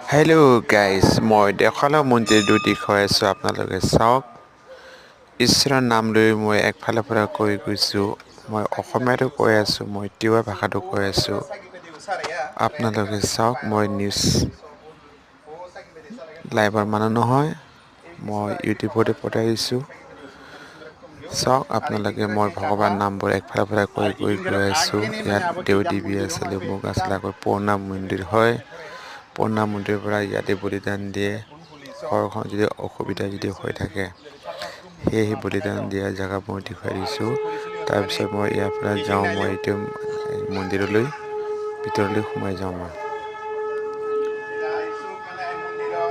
hello' guys মই দেশলা মন্দিৰটো দেখুৱাই আছোঁ আপোনালোকে চাওক ঈশ্বৰৰ নাম লৈ মই একফালৰ পৰা কৈ গৈছোঁ মই অসমীয়াটো কৈ আছোঁ মই তিৱা ভাষাটো কৈ আছোঁ আপোনালোকে চাওক মই নিউজ লাইভৰ মানুহ নহয় মই ইউটিউবতে পঠাই দিছোঁ চাওক আপোনালোকে মই ভগৱান নামবোৰ একফালৰ পৰা কৈ গৈ আছোঁ ইয়াত দেউ দেৱী আছিলে মোক আছিলে আকৌ পুৰণা মন্দিৰ হয় পুৰণা মন্দিৰৰ পৰা ইয়াতে বলিদান দিয়ে ঘৰখন যদি অসুবিধা যদি হৈ থাকে সেই বলিদান দিয়া জেগা মই দেখুৱাই দিছোঁ তাৰপিছত মই ইয়াৰ পৰা যাওঁ মই এইটো মন্দিৰলৈ ভিতৰলৈ সোমাই যাওঁ মই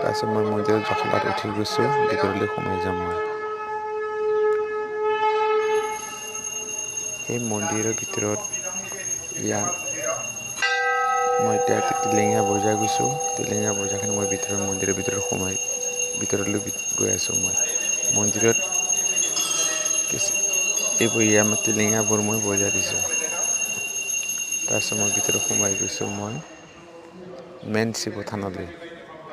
তাৰপিছত মই মন্দিৰৰ জখলাত উঠি গৈছোঁ ভিতৰলৈ সোমাই যাওঁ মই সেই মন্দিৰৰ ভিতৰত ইয়াত মই এতিয়া টিলিঙা বজাই গৈছোঁ টিলিঙা বজাখিনি মই মন্দিৰৰ ভিতৰত সোমাই ভিতৰলৈ গৈ আছোঁ মই মন্দিৰত এইবোৰ আমাৰ টিলিঙাবোৰ মই বজাই দিছোঁ তাৰপিছত মই ভিতৰত সোমাই গৈছোঁ মই মেইন শিৱ থানলৈ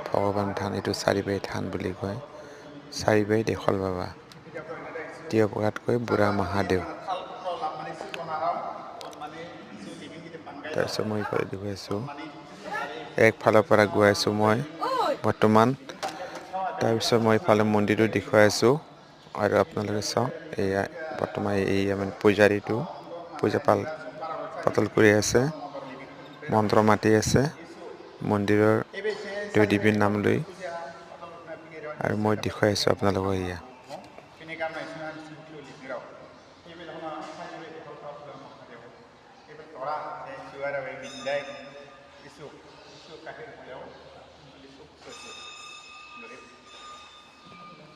ভগৱান থান এইটো চাৰিবাৰী থান বুলি কয় চাৰিবাৰী দেশল বাবা তিৱা প্ৰকাতকৈ বুঢ়া মহাদেৱ তাৰপিছত মই ইফালে দেখুৱাই আছোঁ একফালৰ পৰা গৈ আছোঁ মই বৰ্তমান তাৰপিছত মই ইফালে মন্দিৰটো দেখুৱাই আছোঁ আৰু আপোনালোকে চাওক এয়া বৰ্তমান এই মানে পূজাৰীটো পূজা পাতল কৰি আছে মন্ত্ৰ মাতি আছে মন্দিৰৰ দেৱ দেৱীৰ নাম লৈ আৰু মই দেখুৱাই আছোঁ আপোনালোকক এয়া